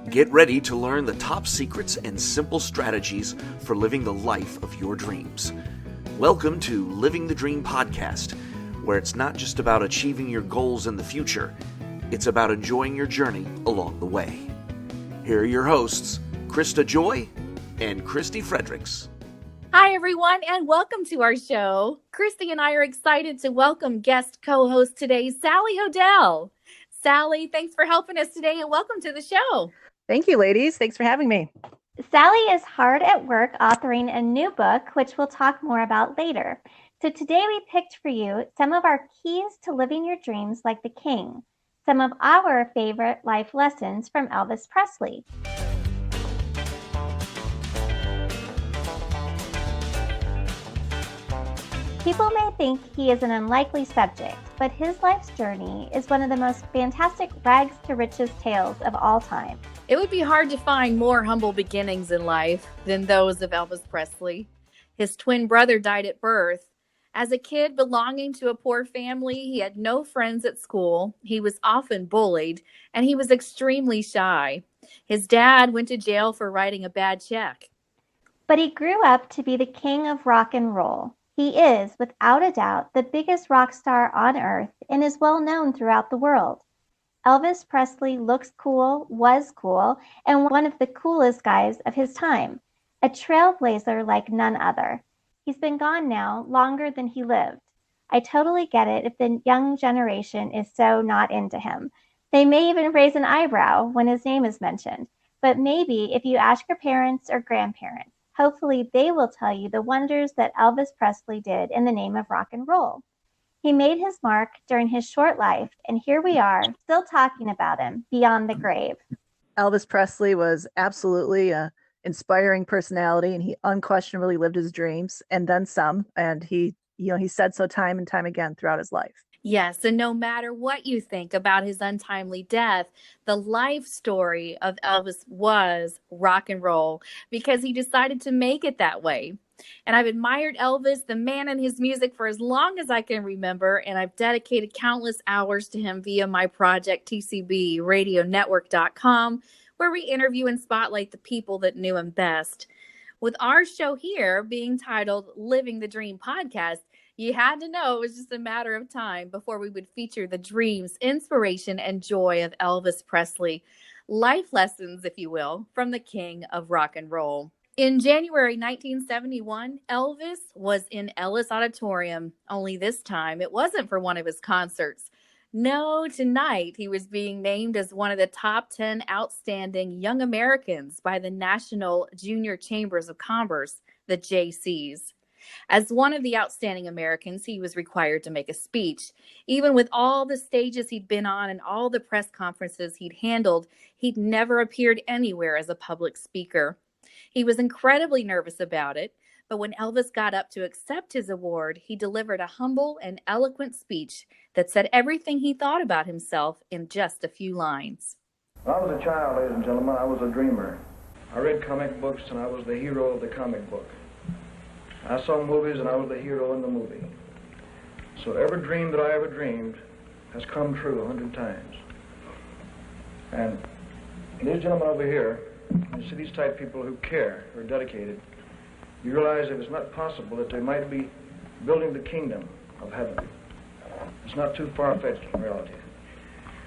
Get ready to learn the top secrets and simple strategies for living the life of your dreams. Welcome to Living the Dream Podcast, where it's not just about achieving your goals in the future, it's about enjoying your journey along the way. Here are your hosts, Krista Joy and Christy Fredericks. Hi, everyone, and welcome to our show. Christy and I are excited to welcome guest co-host today, Sally Hodell. Sally, thanks for helping us today, and welcome to the show. Thank you, ladies. Thanks for having me. Sally is hard at work authoring a new book, which we'll talk more about later. So today we picked for you some of our keys to living your dreams like the king, some of our favorite life lessons from Elvis Presley. People may think he is an unlikely subject, but his life's journey is one of the most fantastic rags to riches tales of all time. It would be hard to find more humble beginnings in life than those of Elvis Presley. His twin brother died at birth. As a kid belonging to a poor family, he had no friends at school. He was often bullied, and he was extremely shy. His dad went to jail for writing a bad check. But he grew up to be the king of rock and roll. He is, without a doubt, the biggest rock star on earth and is well known throughout the world. Elvis Presley looks cool, was cool, and one of the coolest guys of his time, a trailblazer like none other. He's been gone now longer than he lived. I totally get it if the young generation is so not into him. They may even raise an eyebrow when his name is mentioned, but maybe if you ask your parents or grandparents, hopefully they will tell you the wonders that Elvis Presley did in the name of rock and roll. He made his mark during his short life, and here we are, still talking about him beyond the grave. Elvis Presley was absolutely an inspiring personality, and he unquestionably lived his dreams and then some. And he said so time and time again throughout his life. Yes, and no matter what you think about his untimely death, the life story of Elvis was rock and roll because he decided to make it that way. And I've admired Elvis, the man, and his music for as long as I can remember, and I've dedicated countless hours to him via my project, TCBradionetwork.com, where we interview and spotlight the people that knew him best. With our show here being titled Living the Dream Podcast, you had to know it was just a matter of time before we would feature the dreams, inspiration, and joy of Elvis Presley. Life lessons, if you will, from the king of rock and roll. In January 1971, Elvis was in Ellis Auditorium, only this time it wasn't for one of his concerts. No, tonight he was being named as one of the top 10 outstanding young Americans by the National Junior Chambers of Commerce, the JCs. As one of the outstanding Americans, he was required to make a speech. Even with all the stages he'd been on and all the press conferences he'd handled, he'd never appeared anywhere as a public speaker. He was incredibly nervous about it, but when Elvis got up to accept his award, he delivered a humble and eloquent speech that said everything he thought about himself in just a few lines. When I was a child, ladies and gentlemen, I was a dreamer. I read comic books and I was the hero of the comic book. I saw movies and I was the hero in the movie. So every dream that I ever dreamed has come true 100 times. And these gentlemen over here, you see these type of people who care, who are dedicated, you realize that it's not possible that they might be building the kingdom of heaven. It's not too far-fetched in reality.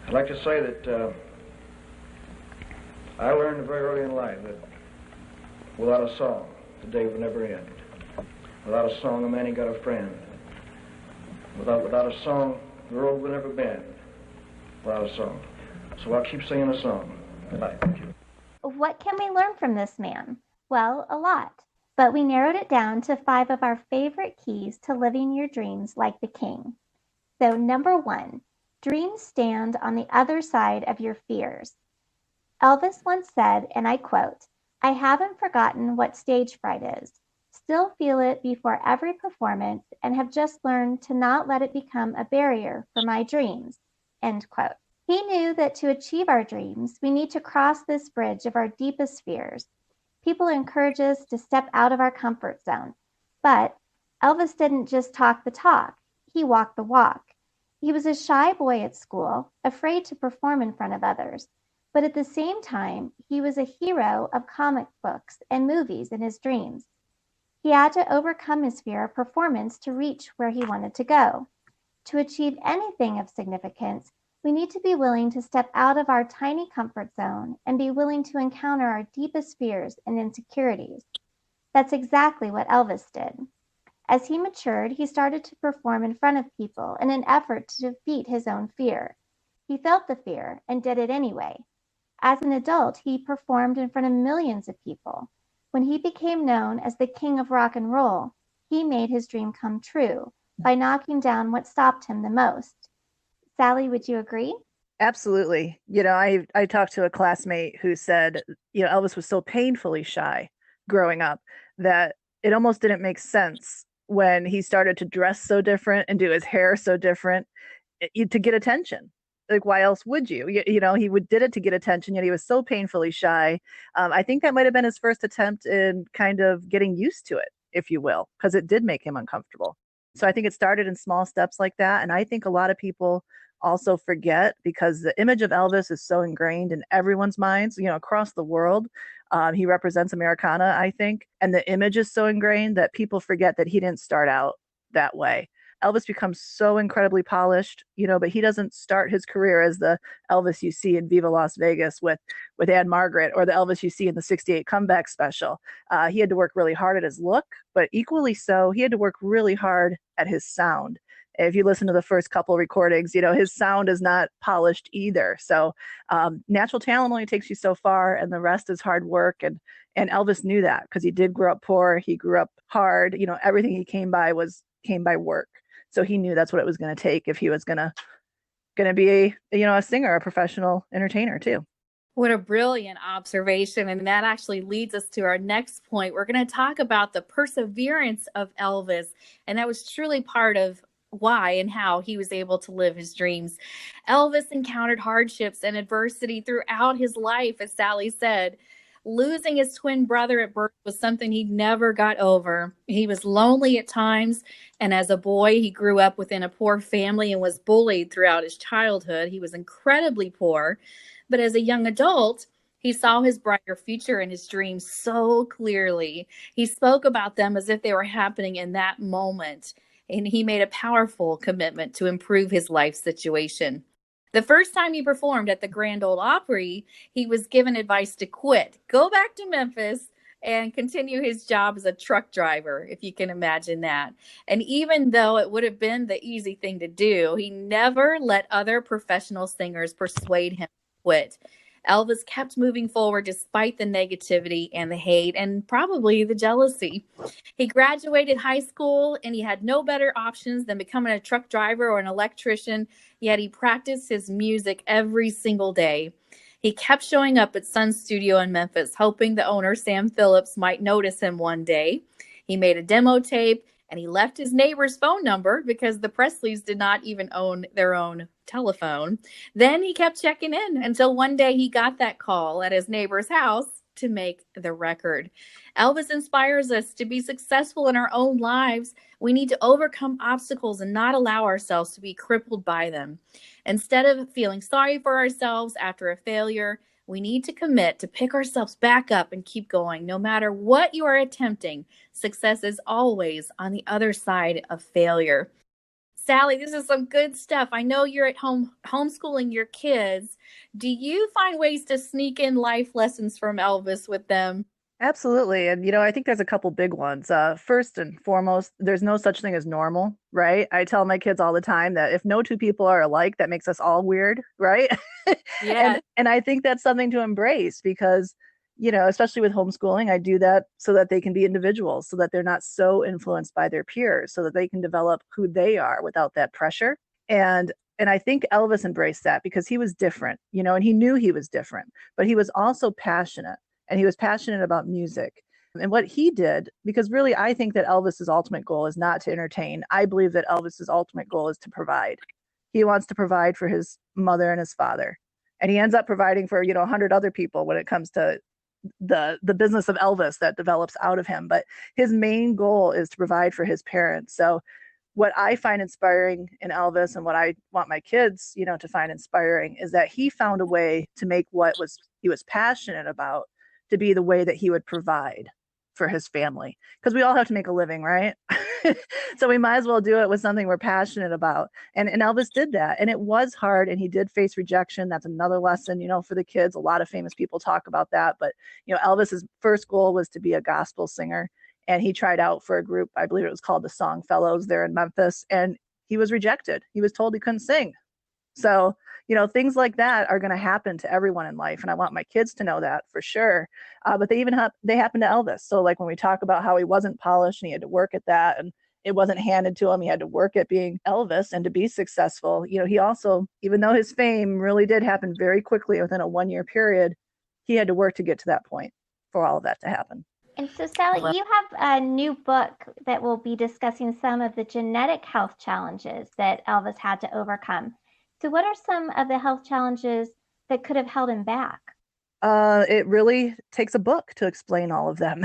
I'd like to say that I learned very early in life that without a song, the day would never end. Without a song, a man ain't got a friend. Without a song, the road will never bend. Without a song. So I'll keep singing a song. Good night. Thank you. What can we learn from this man? Well, a lot. But we narrowed it down to 5 of our favorite keys to living your dreams like the king. So number 1, dreams stand on the other side of your fears. Elvis once said, and I quote, "I haven't forgotten what stage fright is. Still feel it before every performance and have just learned to not let it become a barrier for my dreams." End quote. He knew that to achieve our dreams, we need to cross this bridge of our deepest fears. People encourage us to step out of our comfort zone. But Elvis didn't just talk the talk, he walked the walk. He was a shy boy at school, afraid to perform in front of others. But at the same time, he was a hero of comic books and movies in his dreams. He had to overcome his fear of performance to reach where he wanted to go. To achieve anything of significance, we need to be willing to step out of our tiny comfort zone and be willing to encounter our deepest fears and insecurities. That's exactly what Elvis did. As he matured, he started to perform in front of people in an effort to defeat his own fear. He felt the fear and did it anyway. As an adult, he performed in front of millions of people. When he became known as the king of rock and roll, he made his dream come true by knocking down what stopped him the most. Sally, would you agree? Absolutely. I talked to a classmate who said, Elvis was so painfully shy growing up that it almost didn't make sense when he started to dress so different and do his hair so different to get attention. Like, why else would you? He did it to get attention, yet he was so painfully shy. I think that might have been his first attempt in kind of getting used to it, if you will, because it did make him uncomfortable. So I think it started in small steps like that. And I think a lot of people also forget, because the image of Elvis is so ingrained in everyone's minds, across the world. He represents Americana, I think. And the image is so ingrained that people forget that he didn't start out that way. Elvis becomes so incredibly polished, but he doesn't start his career as the Elvis you see in Viva Las Vegas with Anne Margaret, or the Elvis you see in the '68 comeback special. He had to work really hard at his look, but equally so, he had to work really hard at his sound. If you listen to the first couple recordings, his sound is not polished either. So natural talent only takes you so far, and the rest is hard work. And Elvis knew that, because he did grow up poor. He grew up hard. Everything he came by work. So he knew that's what it was going to take if he was going to be a singer, a professional entertainer too. What a brilliant observation. And that actually leads us to our next point. We're going to talk about the perseverance of Elvis. And that was truly part of why and how he was able to live his dreams. Elvis encountered hardships and adversity throughout his life, as Sally said. Losing his twin brother at birth was something he never got over. He was lonely at times, and as a boy, he grew up within a poor family and was bullied throughout his childhood. He was incredibly poor, but as a young adult, he saw his brighter future and his dreams so clearly. He spoke about them as if they were happening in that moment, and he made a powerful commitment to improve his life situation. The first time he performed at the Grand Ole Opry, he was given advice to quit, go back to Memphis, and continue his job as a truck driver, if you can imagine that. And even though it would have been the easy thing to do, he never let other professional singers persuade him to quit. Elvis kept moving forward despite the negativity and the hate and probably the jealousy. He graduated high school and he had no better options than becoming a truck driver or an electrician, yet he practiced his music every single day. He kept showing up at Sun's studio in Memphis, hoping the owner, Sam Phillips, might notice him one day. He made a demo tape and he left his neighbor's phone number because the Presleys did not even own their own telephone. Then he kept checking in until one day he got that call at his neighbor's house to make the record. Elvis inspires us to be successful in our own lives. We need to overcome obstacles and not allow ourselves to be crippled by them. Instead of feeling sorry for ourselves after a failure, we need to commit to pick ourselves back up and keep going. No matter what you are attempting, success is always on the other side of failure. Sally, this is some good stuff. I know you're at home homeschooling your kids. Do you find ways to sneak in life lessons from Elvis with them? Absolutely. And, I think there's a couple big ones. First and foremost, there's no such thing as normal, right? I tell my kids all the time that if no two people are alike, that makes us all weird, right? Yeah. And I think that's something to embrace because, especially with homeschooling, I do that so that they can be individuals, so that they're not so influenced by their peers, so that they can develop who they are without that pressure. And I think Elvis embraced that because he was different, and he knew he was different, but he was also passionate. And he was passionate about music. And what he did, because really I think that Elvis's ultimate goal is not to entertain. I believe that Elvis's ultimate goal is to provide. He wants to provide for his mother and his father. And he ends up providing for, 100 other people when it comes to the business of Elvis that develops out of him. But his main goal is to provide for his parents. So what I find inspiring in Elvis and what I want my kids, to find inspiring is that he found a way to make he was passionate about to be the way that he would provide for his family. Because we all have to make a living, right? So we might as well do it with something we're passionate about. And Elvis did that. And it was hard, and he did face rejection. That's another lesson, for the kids. A lot of famous people talk about that. But, Elvis's first goal was to be a gospel singer. And he tried out for a group, I believe it was called the Song Fellows there in Memphis, and he was rejected. He was told he couldn't sing. So, things like that are going to happen to everyone in life. And I want my kids to know that for sure. But they happen to Elvis. So like when we talk about how he wasn't polished and he had to work at that, and it wasn't handed to him, he had to work at being Elvis and to be successful. He also, even though his fame really did happen very quickly within a 1-year period, he had to work to get to that point for all of that to happen. And so, Sally, you have a new book that will be discussing some of the genetic health challenges that Elvis had to overcome. So what are some of the health challenges that could have held him back? It really takes a book to explain all of them.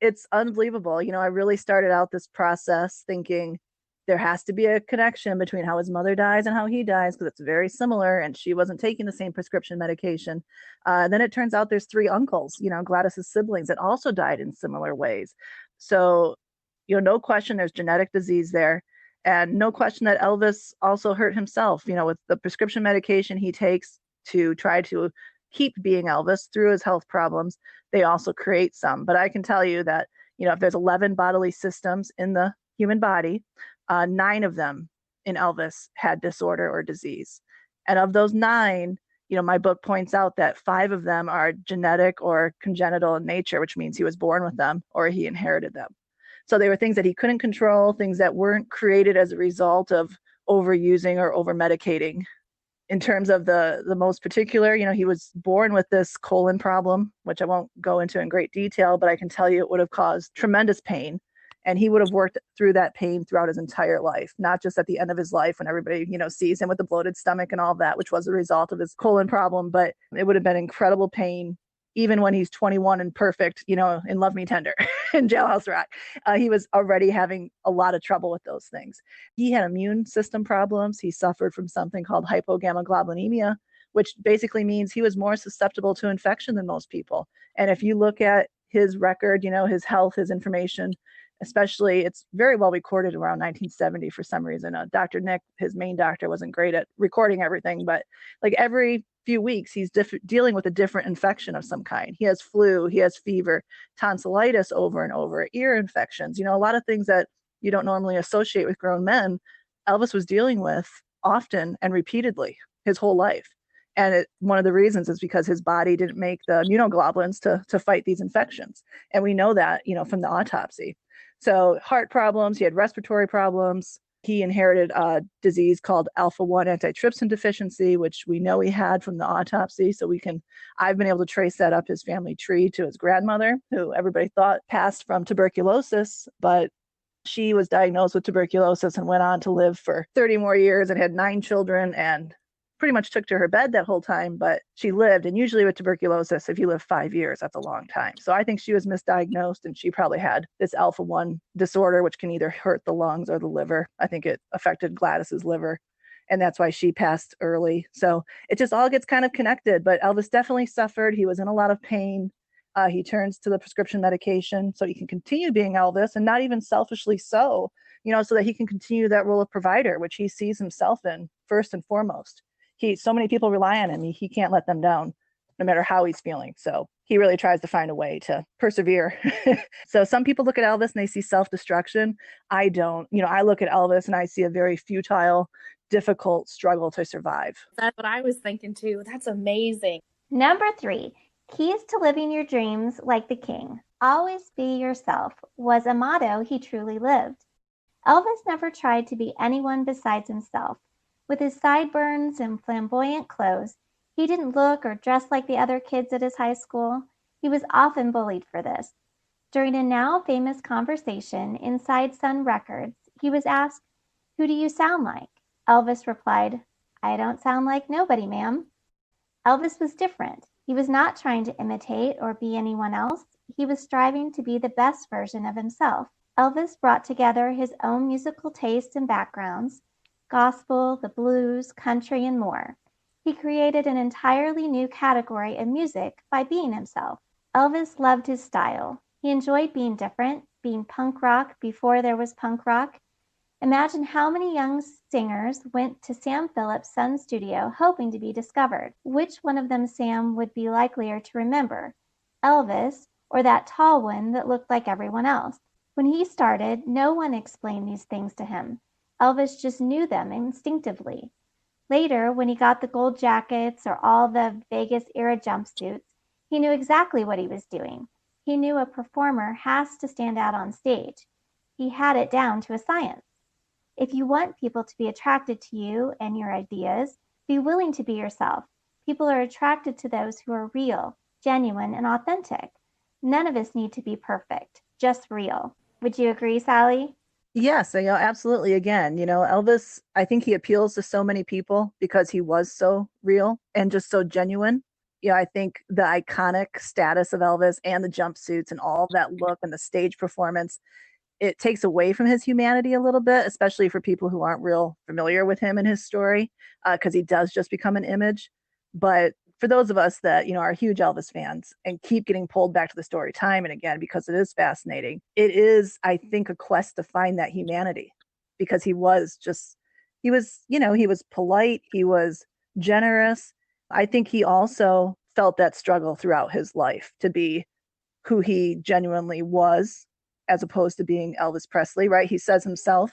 It's unbelievable. I really started out this process thinking there has to be a connection between how his mother dies and how he dies, because it's very similar, and she wasn't taking the same prescription medication. Then it turns out there's 3 uncles, Gladys's siblings, that also died in similar ways. So, no question there's genetic disease there. And no question that Elvis also hurt himself, with the prescription medication he takes to try to keep being Elvis through his health problems. They also create some. But I can tell you that, if there's 11 bodily systems in the human body, 9 of them in Elvis had disorder or disease. And of those 9, my book points out that 5 of them are genetic or congenital in nature, which means he was born with them or he inherited them. So they were things that he couldn't control, things that weren't created as a result of overusing or over-medicating. In terms of the most particular, he was born with this colon problem, which I won't go into in great detail, but I can tell you it would have caused tremendous pain. And he would have worked through that pain throughout his entire life, not just at the end of his life when everybody, sees him with the bloated stomach and all that, which was a result of his colon problem. But it would have been incredible pain even when he's 21 and perfect, in Love Me Tender and Jailhouse Rock. He was already having a lot of trouble with those things. He had immune system problems. He suffered from something called hypogammaglobulinemia, which basically means he was more susceptible to infection than most people. And if you look at his record, his health, his information, especially, it's very well recorded around 1970 for some reason. Dr. Nick, his main doctor, wasn't great at recording everything, but like every few weeks, he's dealing with a different infection of some kind. He has flu, he has fever, tonsillitis over and over, ear infections, a lot of things that you don't normally associate with grown men. Elvis was dealing with often and repeatedly his whole life. And one of the reasons is because his body didn't make the immunoglobulins to fight these infections. And we know that, from the autopsy. So heart problems, he had respiratory problems. He inherited a disease called alpha-1 antitrypsin deficiency, which we know he had from the autopsy. So I've been able to trace that up his family tree to his grandmother, who everybody thought passed from tuberculosis, but she was diagnosed with tuberculosis and went on to live for 30 more years and had 9 children and pretty much took to her bed that whole time, but she lived. And usually with tuberculosis, if you live 5 years, that's a long time. So I think she was misdiagnosed, and she probably had this alpha-1 disorder, which can either hurt the lungs or the liver. I think it affected Gladys's liver, and that's why she passed early. So it just all gets kind of connected, but Elvis definitely suffered. He was in a lot of pain. He turns to the prescription medication so he can continue being Elvis, and not even selfishly so, so that he can continue that role of provider, which he sees himself in first and foremost. So many people rely on him. He can't let them down no matter how he's feeling. So he really tries to find a way to persevere. So some people look at Elvis and they see self-destruction. I don't. I look at Elvis and I see a very futile, difficult struggle to survive. That's what I was thinking too. That's amazing. Number 3, keys to living your dreams like the king. Always be yourself was a motto he truly lived. Elvis never tried to be anyone besides himself. With his sideburns and flamboyant clothes, he didn't look or dress like the other kids at his high school. He was often bullied for this. During a now famous conversation inside Sun Records, he was asked, "Who do you sound like?" Elvis replied, "I don't sound like nobody, ma'am." Elvis was different. He was not trying to imitate or be anyone else. He was striving to be the best version of himself. Elvis brought together his own musical tastes and backgrounds, gospel, the blues, country, and more. He created an entirely new category of music by being himself. Elvis loved his style. He enjoyed being different, being punk rock before there was punk rock. Imagine how many young singers went to Sam Phillips' son's studio hoping to be discovered. Which one of them Sam would be likelier to remember, Elvis or that tall one that looked like everyone else? When he started, no one explained these things to him. Elvis just knew them instinctively. Later, when he got the gold jackets or all the Vegas-era jumpsuits, he knew exactly what he was doing. He knew a performer has to stand out on stage. He had it down to a science. If you want people to be attracted to you and your ideas, be willing to be yourself. People are attracted to those who are real, genuine, and authentic. None of us need to be perfect, just real. Would you agree, Sally? Yes, absolutely. Again, Elvis, I think he appeals to so many people because he was so real and just so genuine. I think the iconic status of Elvis and the jumpsuits and all of that look and the stage performance, it takes away from his humanity a little bit, especially for people who aren't real familiar with him and his story, because he does just become an image. But for those of us that are huge Elvis fans and keep getting pulled back to the story time and again because it is fascinating, it is, I think, a quest to find that humanity, because he was he was polite, he was generous. I think he also felt that struggle throughout his life to be who he genuinely was, as opposed to being Elvis Presley, right? He says himself,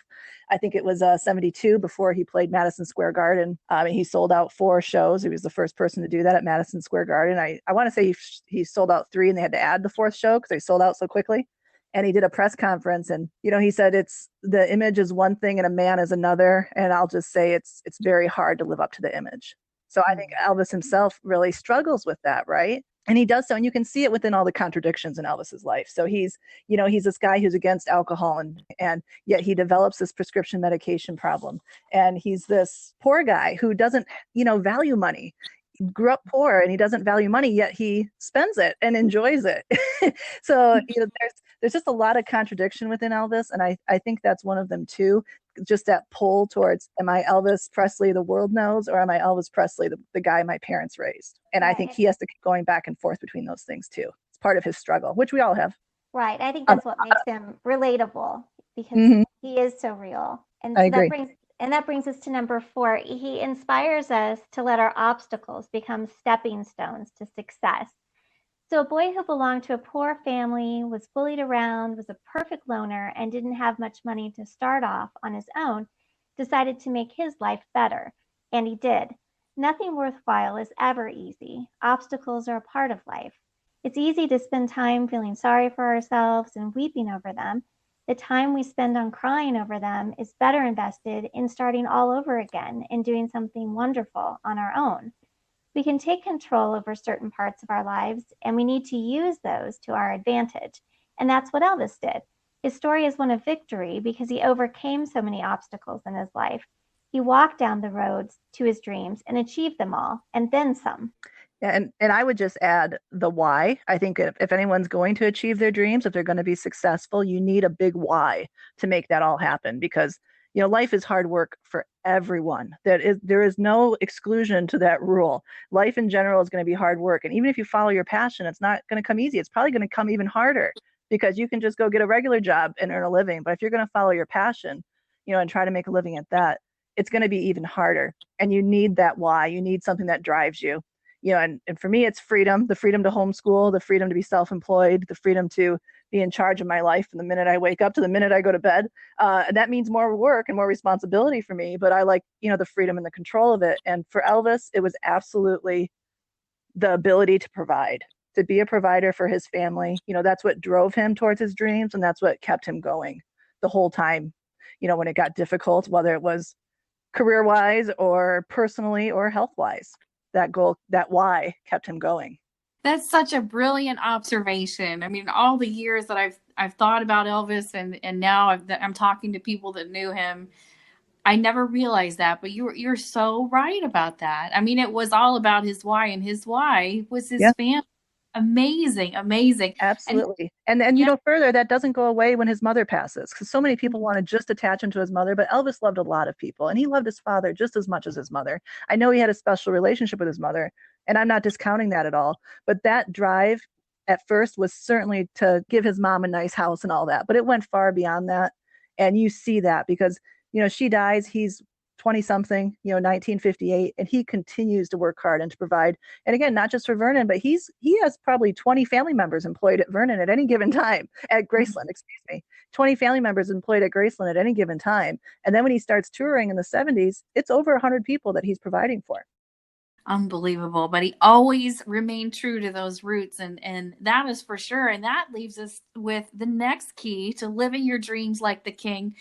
I think it was 72 before he played Madison Square Garden. He sold out 4 shows. He was the first person to do that at Madison Square Garden. I want to say he sold out 3 and they had to add the 4th show because they sold out so quickly. And he did a press conference and, he said it's the image is one thing and a man is another. And I'll just say it's very hard to live up to the image. So I think Elvis himself really struggles with that, right? And he does so, and you can see it within all the contradictions in Elvis's life. So he's this guy who's against alcohol, and yet he develops this prescription medication problem. And he's this poor guy who doesn't, value money. He grew up poor and he doesn't value money, yet he spends it and enjoys it. So, there's just a lot of contradiction within Elvis. And I think that's one of them too. Just that pull towards, am I Elvis Presley the world knows, or am I Elvis Presley the guy my parents raised? And I think he has to keep going back and forth between those things too. It's part of his struggle, which we all have. Right. I think that's what makes him relatable, because he is so real. And I so agree. that brings us to number 4. He inspires us to let our obstacles become stepping stones to success. So a boy who belonged to a poor family, was bullied around, was a perfect loner, and didn't have much money to start off on his own, decided to make his life better. And he did. Nothing worthwhile is ever easy. Obstacles are a part of life. It's easy to spend time feeling sorry for ourselves and weeping over them. The time we spend on crying over them is better invested in starting all over again and doing something wonderful on our own. We can take control over certain parts of our lives, and we need to use those to our advantage. And that's what Elvis did. His story is one of victory because he overcame so many obstacles in his life. He walked down the roads to his dreams and achieved them all, and then some. Yeah, and I would just add the why. I think if anyone's going to achieve their dreams, if they're going to be successful, you need a big why to make that all happen, because life is hard work for everyone. There is no exclusion to that rule. Life in general is going to be hard work. And even if you follow your passion, it's not going to come easy. It's probably going to come even harder, because you can just go get a regular job and earn a living. But if you're going to follow your passion, and try to make a living at that, it's going to be even harder. And you need that why. You need something that drives you. And for me, it's freedom, the freedom to homeschool, the freedom to be self-employed, the freedom to be in charge of my life from the minute I wake up to the minute I go to bed. And that means more work and more responsibility for me, but I like, the freedom and the control of it. And for Elvis, it was absolutely the ability to provide, to be a provider for his family. That's what drove him towards his dreams. And that's what kept him going the whole time, when it got difficult, whether it was career-wise or personally or health-wise. That goal, that why kept him going. That's such a brilliant observation. I mean, all the years that I've thought about Elvis, and now I'm talking to people that knew him, I never realized that. But you're so right about that. I mean, it was all about his why, and his why was his family. amazing, amazing. Absolutely. And Yeah. further, that doesn't go away when his mother passes, because so many people want to just attach him to his mother, but Elvis loved a lot of people, and he loved his father just as much as his mother. I know he had a special relationship with his mother, and I'm not discounting that at all, but that drive at first was certainly to give his mom a nice house and all that, but it went far beyond that. And you see that because, she dies, he's 20 something, 1958, and he continues to work hard and to provide. And again, not just for Vernon, but he has probably 20 family members employed at Vernon at any given time, at Graceland, excuse me. 20 family members employed at Graceland at any given time. And then when he starts touring in the 70s, it's over 100 people that he's providing for. Unbelievable. But he always remained true to those roots, and that is for sure. And that leaves us with the next key to living your dreams like the king.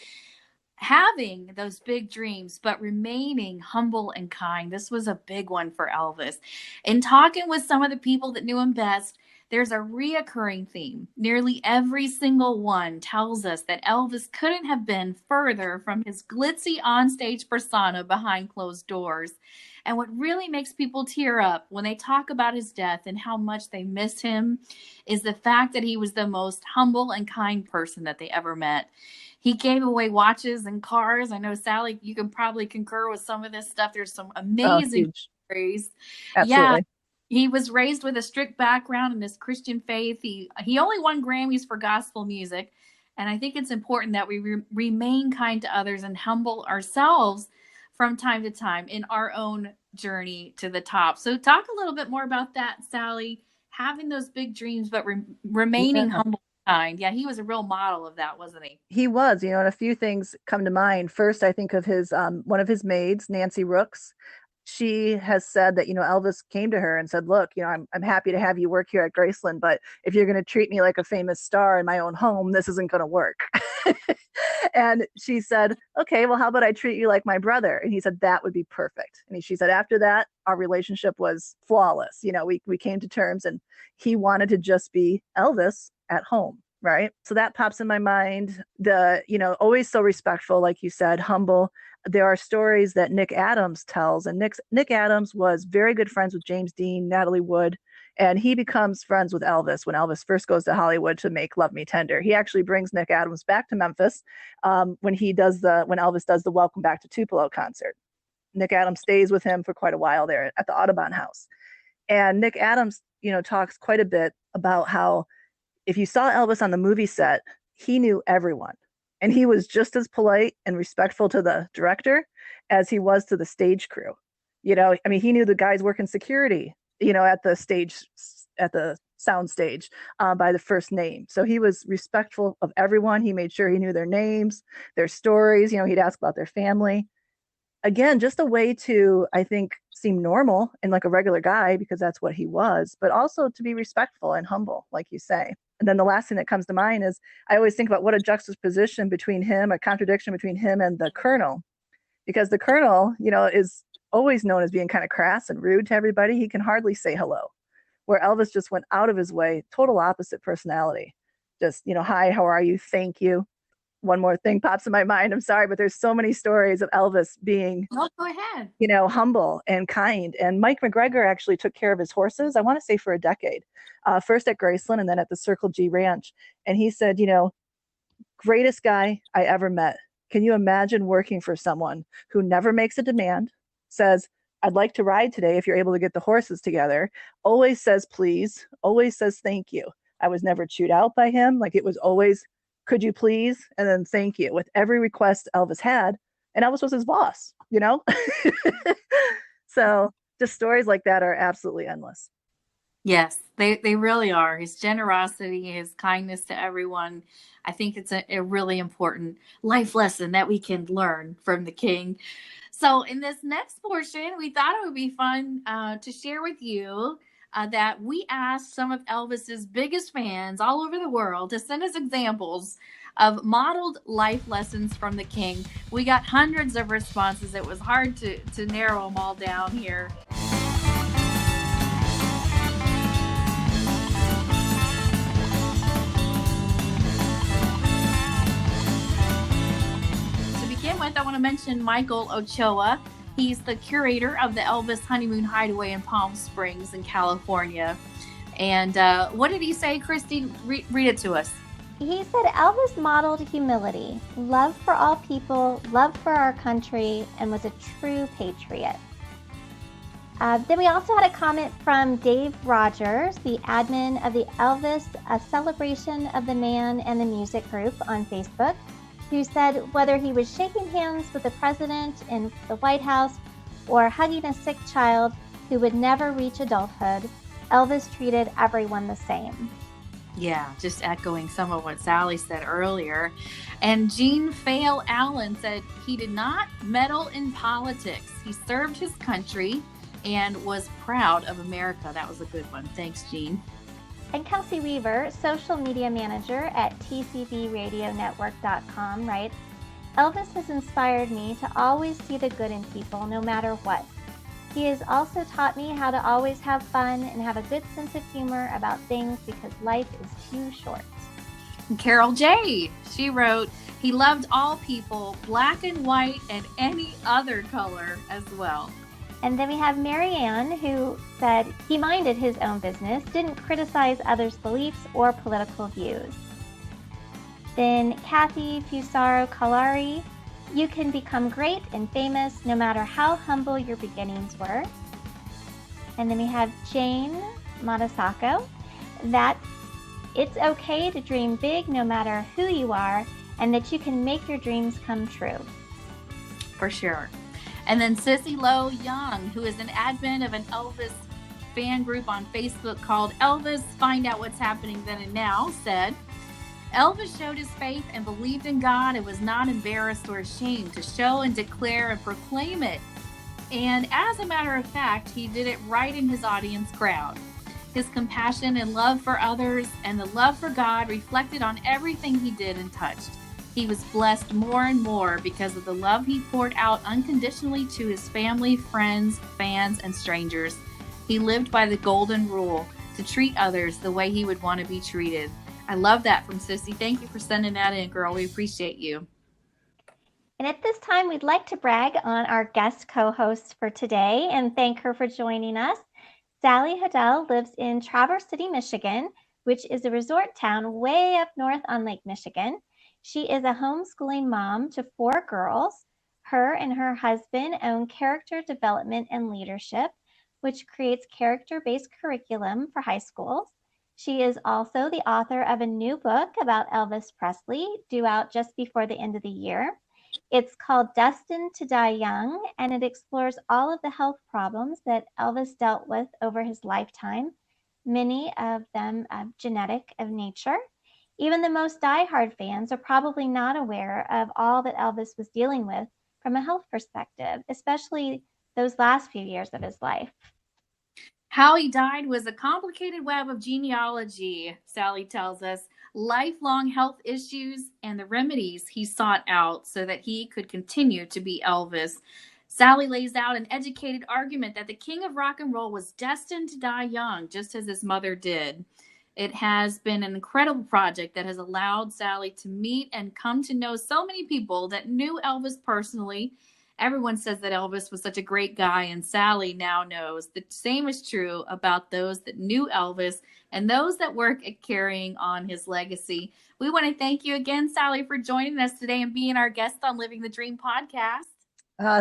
Having those big dreams, but remaining humble and kind. This was a big one for Elvis. In talking with some of the people that knew him best, there's a reoccurring theme. Nearly every single one tells us that Elvis couldn't have been further from his glitzy onstage persona behind closed doors. And what really makes people tear up when they talk about his death and how much they miss him is the fact that he was the most humble and kind person that they ever met. He gave away watches and cars. I know, Sally, you can probably concur with some of this stuff. There's some amazing stories. Absolutely. Yeah. He was raised with a strict background in his Christian faith. He only won Grammys for gospel music. And I think it's important that we remain kind to others and humble ourselves from time to time in our own journey to the top. So talk a little bit more about that, Sally, having those big dreams, but remaining humble. Kind. Yeah, he was a real model of that, wasn't he? He was, and a few things come to mind. First, I think of his one of his maids, Nancy Rooks. She has said that, Elvis came to her and said, look, I'm happy to have you work here at Graceland, but if you're going to treat me like a famous star in my own home, this isn't going to work. And she said, okay, well, how about I treat you like my brother? And he said, that would be perfect. And she said, after that, our relationship was flawless. We came to terms, and he wanted to just be Elvis at home. Right. So that pops in my mind. Always so respectful, like you said, humble. There are stories that Nick Adams tells, and Nick Adams was very good friends with James Dean, Natalie Wood, and he becomes friends with Elvis when Elvis first goes to Hollywood to make Love Me Tender. He actually brings Nick Adams back to Memphis when Elvis does the Welcome Back to Tupelo concert. Nick Adams stays with him for quite a while there at the Audubon House. And Nick Adams, talks quite a bit about how if you saw Elvis on the movie set, he knew everyone. And he was just as polite and respectful to the director as he was to the stage crew. He knew the guys working security, at the sound stage by the first name. So he was respectful of everyone. He made sure he knew their names, their stories. He'd ask about their family. Again, just a way to, I think, seem normal and like a regular guy, because that's what he was, but also to be respectful and humble, like you say. And then the last thing that comes to mind is I always think about what a juxtaposition between him, a contradiction between him and the Colonel, because the Colonel, is always known as being kind of crass and rude to everybody. He can hardly say hello, where Elvis just went out of his way, total opposite personality. Just, hi, how are you? Thank you. One more thing pops in my mind. I'm sorry, but there's so many stories of Elvis being, go ahead, humble and kind. And Mike McGregor actually took care of his horses, I want to say for a decade, first at Graceland and then at the Circle G Ranch. And he said, greatest guy I ever met. Can you imagine working for someone who never makes a demand, says, I'd like to ride today if you're able to get the horses together, always says please, always says thank you. I was never chewed out by him. Like, it was always, could you please? And then thank you with every request Elvis had. And Elvis was his boss, So just stories like that are absolutely endless. Yes, they really are. His generosity, his kindness to everyone. I think it's a really important life lesson that we can learn from the king. So in this next portion, we thought it would be fun to share with you that we asked some of Elvis's biggest fans all over the world to send us examples of modeled life lessons from the king. We got hundreds of responses. It was hard to narrow them all down here. To begin with, I want to mention Michael Ochoa. He's the curator of the Elvis Honeymoon Hideaway in Palm Springs in California. And what did he say, Christy? Read it to us. He said Elvis modeled humility, love for all people, love for our country, and was a true patriot. Then we also had a comment from Dave Rogers, the admin of the Elvis, a celebration of the man and the music group on Facebook, who said whether he was shaking hands with the president in the White House or hugging a sick child who would never reach adulthood, Elvis treated everyone the same. Yeah, just echoing some of what Sally said earlier. And Jean Fale Allen said he did not meddle in politics. He served his country and was proud of America. That was a good one. Thanks, Jean. And Kelsey Weaver, social media manager at tcbradionetwork.com, writes, Elvis has inspired me to always see the good in people, no matter what. He has also taught me how to always have fun and have a good sense of humor about things because life is too short. And Carol J., she wrote, he loved all people, black and white and any other color as well. And then we have Marianne, who said he minded his own business, didn't criticize others' beliefs or political views. Then Kathy Fusaro Kalari, you can become great and famous no matter how humble your beginnings were. And then we have Jane Matasako, that it's okay to dream big no matter who you are, and that you can make your dreams come true. For sure. And then Sissy Lowe Young, who is an admin of an Elvis fan group on Facebook called Elvis Find Out What's Happening Then and Now, said, Elvis showed his faith and believed in God and was not embarrassed or ashamed to show and declare and proclaim it. And as a matter of fact, he did it right in his audience crowd. His compassion and love for others and the love for God reflected on everything he did and touched. He was blessed more and more because of the love he poured out unconditionally to his family, friends, fans, and strangers. He lived by the golden rule to treat others the way he would want to be treated. I love that from Sissy. Thank you for sending that in, girl. We appreciate you. And at this time, we'd like to brag on our guest co-host for today and thank her for joining us. Sally Hodell lives in Traverse City, Michigan, which is a resort town way up north on Lake Michigan. She is a homeschooling mom to 4 girls. Her and her husband own Character Development and Leadership, which creates character-based curriculum for high schools. She is also the author of a new book about Elvis Presley, due out just before the end of the year. It's called Destined to Die Young, and it explores all of the health problems that Elvis dealt with over his lifetime, many of them genetic of nature. Even the most diehard fans are probably not aware of all that Elvis was dealing with from a health perspective, especially those last few years of his life. How he died was a complicated web of genealogy, Sally tells us, lifelong health issues, and the remedies he sought out so that he could continue to be Elvis. Sally lays out an educated argument that the king of rock and roll was destined to die young, just as his mother did. It has been an incredible project that has allowed Sally to meet and come to know so many people that knew Elvis personally. Everyone says that Elvis was such a great guy, and Sally now knows the same is true about those that knew Elvis and those that work at carrying on his legacy. We want to thank you again, Sally, for joining us today and being our guest on Living the Dream podcast.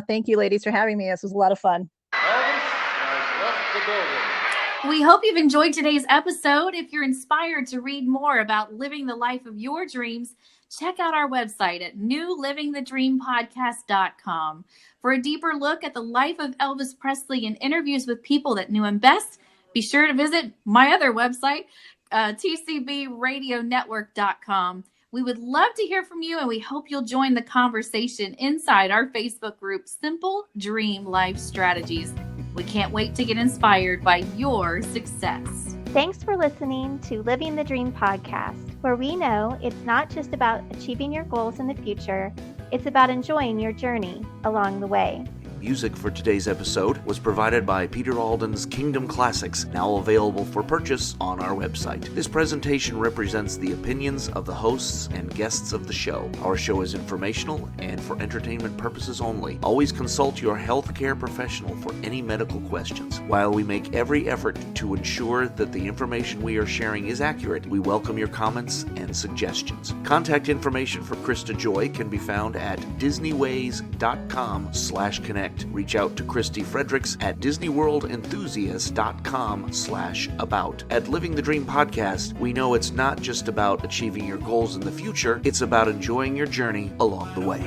Thank you, ladies, for having me. This was a lot of fun. Elvis has left the building. We hope you've enjoyed today's episode. If you're inspired to read more about living the life of your dreams, check out our website at newlivingthedreampodcast.com. For a deeper look at the life of Elvis Presley and interviews with people that knew him best, be sure to visit my other website, tcbradionetwork.com. We would love to hear from you, and we hope you'll join the conversation inside our Facebook group, Simple Dream Life Strategies. We can't wait to get inspired by your success. Thanks for listening to Living the Dream podcast, where we know it's not just about achieving your goals in the future, it's about enjoying your journey along the way. Music for today's episode was provided by Peter Alden's Kingdom Classics, now available for purchase on our website. This presentation represents the opinions of the hosts and guests of the show. Our show is informational and for entertainment purposes only. Always consult your healthcare professional for any medical questions. While we make every effort to ensure that the information we are sharing is accurate, we welcome your comments and suggestions. Contact information for Krista Joy can be found at disneyways.com/connect. Reach out to Christy Fredericks at disneyworldenthusiast.com/about. At Living the Dream Podcast, we know it's not just about achieving your goals in the future, it's about enjoying your journey along the way.